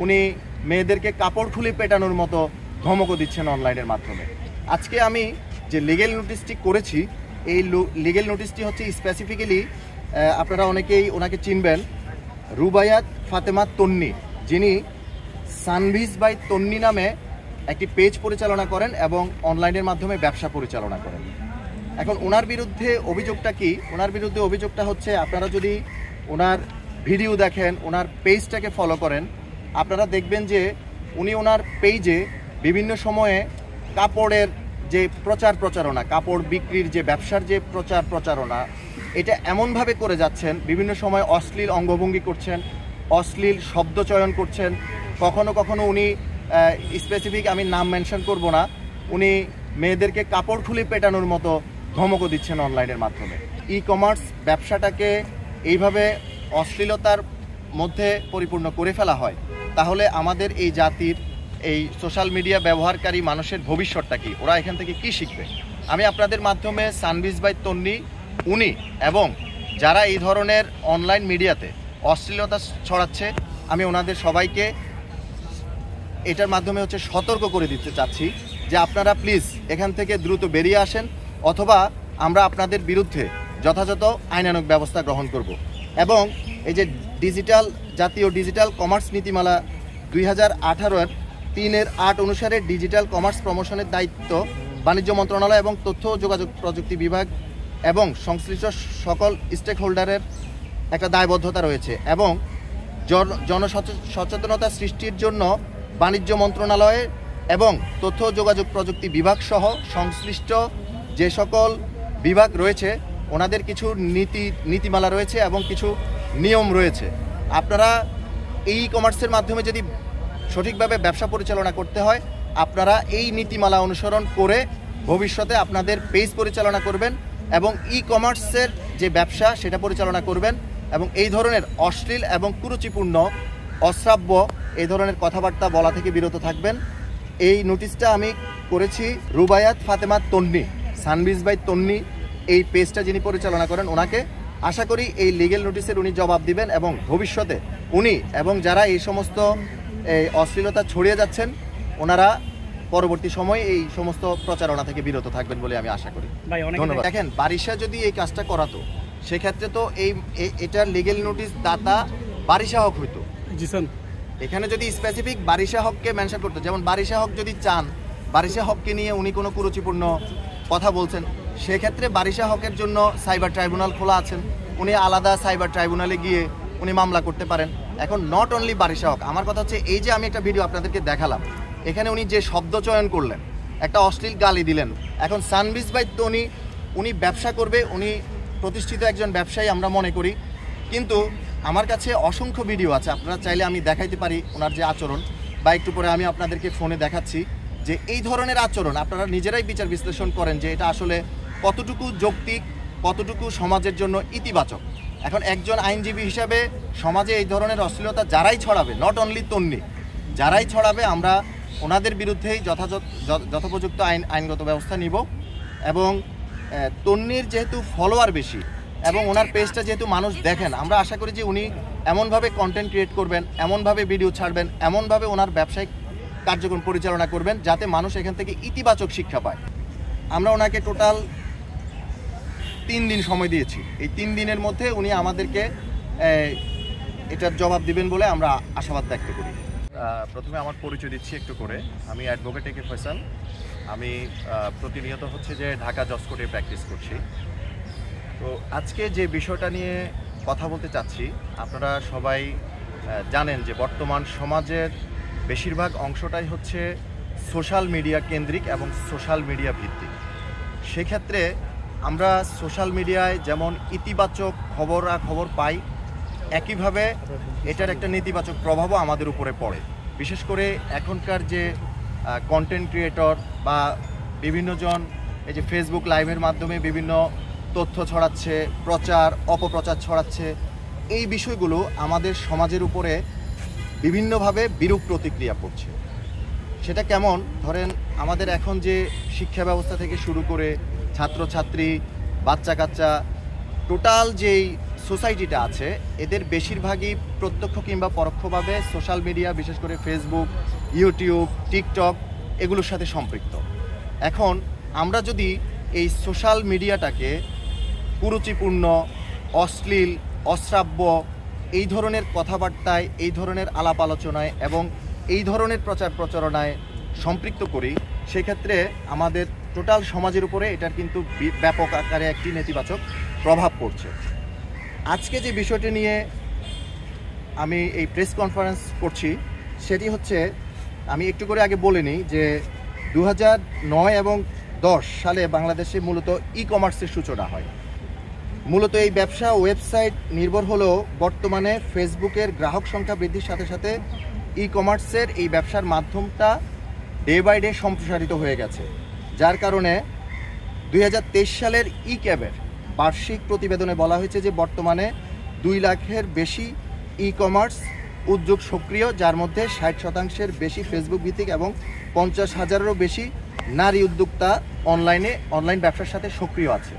উনি মেয়েদেরকে কাপড় খুলে পেটানোর মতো ধমকও দিচ্ছেন অনলাইনের মাধ্যমে। আজকে আমি যে লিগেল নোটিশটি করেছি, এই লিগেল নোটিশটি হচ্ছে স্পেসিফিক্যালি, আপনারা অনেকেই ওনাকে চিনবেন, রুবায়াত ফাতেমা তন্নি, যিনি সানভিজ বাই তন্নি নামে একটি পেজ পরিচালনা করেন এবং অনলাইনের মাধ্যমে ব্যবসা পরিচালনা করেন। এখন ওনার বিরুদ্ধে অভিযোগটা কি? ওনার বিরুদ্ধে অভিযোগটা হচ্ছে, আপনারা যদি ওনার ভিডিও দেখেন, ওনার পেজটাকে ফলো করেন, আপনারা দেখবেন যে উনি ওনার পেজে বিভিন্ন সময়ে কাপড়ের যে প্রচারণা, কাপড় বিক্রির যে ব্যবসার যে প্রচারণা, এটা এমনভাবে করে যাচ্ছেন, বিভিন্ন সময় অশ্লীল অঙ্গভঙ্গি করছেন, অশ্লীল শব্দ চয়ন করছেন। কখনো কখনো উনি স্পেসিফিক, আমি নাম মেনশন করব না, উনি মেয়েদেরকে কাপড় খুলে পেটানোর মতো ধমকও দিচ্ছেন অনলাইনের মাধ্যমে। ই কমার্স ব্যবসাটাকে এইভাবে অশ্লীলতার মধ্যে পরিপূর্ণ করে ফেলা হয়, তাহলে আমাদের এই জাতির, এই সোশ্যাল মিডিয়া ব্যবহারকারী মানুষের ভবিষ্যৎটা কি? ওরা এখান থেকে কি শিখবে? আমি আপনাদের মাধ্যমে সানভিজ বাই তন্নি, উনি এবং যারা এই ধরনের অনলাইন মিডিয়াতে অশ্লীলতা ছড়াচ্ছে, আমি ওনাদের সবাইকে এটার মাধ্যমে সতর্ক করে দিতে চাচ্ছি যে আপনারা প্লিজ এখান থেকে দ্রুত বেরিয়ে আসেন, অথবা আমরা আপনাদের বিরুদ্ধে যথাযথ আইনানুগ ব্যবস্থা গ্রহণ করব। এবং এই যে জাতীয় ডিজিটাল কমার্স নীতিমালা 2018-এর 3-8 অনুসারে ডিজিটাল কমার্স প্রমোশনের দায়িত্ব বাণিজ্য মন্ত্রণালয় এবং তথ্য ও যোগাযোগ প্রযুক্তি বিভাগ এবং সংশ্লিষ্ট সকল স্টেক হোল্ডারের একটা দায়বদ্ধতা রয়েছে, এবং জনসচেতনতা সৃষ্টির জন্য বাণিজ্য মন্ত্রণালয় এবং তথ্য ও যোগাযোগ প্রযুক্তি বিভাগ সহ সংশ্লিষ্ট যে সকল বিভাগ রয়েছে, ওনাদের কিছু নীতিমালা রয়েছে এবং কিছু নিয়ম রয়েছে। আপনারা ই কমার্সের মাধ্যমে যদি সঠিকভাবে ব্যবসা পরিচালনা করতে হয়, আপনারা এই নীতিমালা অনুসরণ করে ভবিষ্যতে আপনাদের পেজ পরিচালনা করবেন এবং ই কমার্সের যে ব্যবসা সেটা পরিচালনা করবেন, এবং এই ধরনের অশ্লীল এবং কুরুচিপূর্ণ, অশ্রাব্য এই ধরনের কথাবার্তা বলা থেকে বিরত থাকবেন। এই নোটিশটা আমি করেছি রুবায়াত ফাতেমা তন্নি, সানভিজ বাই তন্নি, এই পেজটা যিনি পরিচালনা করেন ওনাকে। আশা করি এই লিগেল নোটিশের উনি জবাব দিবেন এবং ভবিষ্যতে উনি এবং যারা এই সমস্ত অশ্লীলতা ছড়িয়ে যাচ্ছেন, ওনারা পরবর্তী সময়ে এই সমস্ত প্রচারণা থেকে বিরত থাকবেন বলে আমি আশা করি। ধন্যবাদ। দেখেন, বারিশা যদি এই কাজটা করাতো, সেক্ষেত্রে তো এটার লিগেল নোটিশ দাতা বারিশা হক হইতো। জি স্যার, এখানে যদি স্পেসিফিক বারিশা হককে মেনশন করতো, যেমন বারিশা হক যদি চান বারিশা হককে নিয়ে উনি কোনো কুরুচিপূর্ণ কথা বলছেন, সেক্ষেত্রে বারিশা হকের জন্য সাইবার ট্রাইব্যুনাল খোলা আছেন, উনি আলাদা সাইবার ট্রাইব্যুনালে গিয়ে উনি মামলা করতে পারেন। এখন নট অনলি বারিশা হক, আমার কথা হচ্ছে এই যে আমি একটা ভিডিও আপনাদেরকে দেখালাম, এখানে উনি যে শব্দ চয়ন করলেন, একটা অশ্লীল গালি দিলেন। এখন সানভিজ বাই তন্নি, উনি ব্যবসা করবে, উনি প্রতিষ্ঠিত একজন ব্যবসায়ী আমরা মনে করি, কিন্তু আমার কাছে অসংখ্য ভিডিও আছে, আপনারা চাইলে আমি দেখাইতে পারি ওনার যে আচরণ, বা একটু পরে আমি আপনাদেরকে ফোনে দেখাচ্ছি যে এই ধরনের আচরণ আপনারা নিজেরাই বিচার বিশ্লেষণ করেন যে এটা আসলে কতটুকু যৌক্তিক, কতটুকু সমাজের জন্য ইতিবাচক। এখন একজন আইনজীবী হিসাবে সমাজে এই ধরনের অশ্লীলতা যারাই ছড়াবে, নট অনলি তন্নি, যারাই ছড়াবে, আমরা ওনাদের বিরুদ্ধেই যথোপযুক্ত আইনগত ব্যবস্থা নিব। এবং তন্নির যেহেতু ফলোয়ার বেশি এবং ওনার পেজটা যেহেতু মানুষ দেখেন, আমরা আশা করি যে উনি এমনভাবে কন্টেন্ট ক্রিয়েট করবেন, এমনভাবে ভিডিও ছাড়বেন, এমনভাবে ওনার ব্যবসায়িক কার্যক্রম পরিচালনা করবেন যাতে মানুষ এখান থেকে ইতিবাচক শিক্ষা পায়। আমরা ওনাকে টোটাল 3 দিন সময় দিয়েছি, এই 3 দিনের মধ্যে উনি আমাদেরকে এটার জবাব দিবেন বলে আমরা আশাবাদ ব্যক্ত করি। প্রথমে আমার পরিচয় দিচ্ছি একটু করে, আমি অ্যাডভোকেট একে ফয়সাল। আমি প্রতিনিয়ত যে ঢাকা জজ কোর্টে প্র্যাকটিস করছি। তো আজকে যে বিষয়টা নিয়ে কথা বলতে চাচ্ছি, আপনারা সবাই জানেন যে বর্তমান সমাজের বেশিরভাগ অংশটাই সোশ্যাল মিডিয়া কেন্দ্রিক এবং সোশ্যাল মিডিয়া ভিত্তিক। সেক্ষেত্রে আমরা সোশ্যাল মিডিয়ায় যেমন ইতিবাচক খবর পাই, একইভাবে এটার একটা নেতিবাচক প্রভাবও আমাদের উপরে পড়ে। বিশেষ করে এখনকার যে কন্টেন্ট ক্রিয়েটর বা বিভিন্নজন এই যে ফেসবুক লাইভের মাধ্যমে বিভিন্ন তথ্য ছড়াচ্ছে, অপপ্রচার ছড়াচ্ছে, এই বিষয়গুলো আমাদের সমাজের উপরে বিভিন্নভাবে বিরূপ প্রতিক্রিয়া পড়ছে। সেটা কেমন? ধরেন, আমাদের এখন যে শিক্ষা ব্যবস্থা থেকে শুরু করে ছাত্রছাত্রী, বাচ্চা কাচ্চা, টোটাল যেই সোসাইটিটা আছে এদের বেশিরভাগই প্রত্যক্ষ কিংবা পরোক্ষভাবে সোশ্যাল মিডিয়া, বিশেষ করে ফেসবুক, ইউটিউব, টিকটক এগুলোর সাথে সম্পৃক্ত। এখন আমরা যদি এই সোশ্যাল মিডিয়াটাকে কুরুচিপূর্ণ, অশ্লীল, অশ্রাব্য এই ধরনের কথাবার্তায়, এই ধরনের আলাপ আলোচনায় এবং এই ধরনের প্রচার প্রচারণায় সম্পৃক্ত করি, সেক্ষেত্রে আমাদের টোটাল সমাজের উপরে এটার কিন্তু ব্যাপক আকারে একটি নেতিবাচক প্রভাব পড়ছে। আজকে যে বিষয়টি নিয়ে আমি এই প্রেস কনফারেন্স করছি সেটি হচ্ছে, আমি একটু করে আগে বলে নিই যে 2009 এবং 10 সালে বাংলাদেশে মূলত ই কমার্সের সূচনা হয়। মূলত এই ব্যবসা ওয়েবসাইট নির্ভর হলেও বর্তমানে ফেসবুকের গ্রাহক সংখ্যা বৃদ্ধির সাথে সাথে ই কমার্সের এই ব্যবসার মাধ্যমটা ডে বাই ডে সম্প্রসারিত হয়ে গেছে, যার কারণে 2023 সালের ই ক্যাবের বার্ষিক প্রতিবেদনে বলা হয়েছে যে বর্তমানে 2 লাখের বেশি ই কমার্স উদ্যোগ সক্রিয়, যার মধ্যে 60% বেশি ফেসবুক ভিত্তিক এবং 50,000-এরও বেশি নারী উদ্যোক্তা অনলাইন ব্যবসার সাথে সক্রিয় আছে।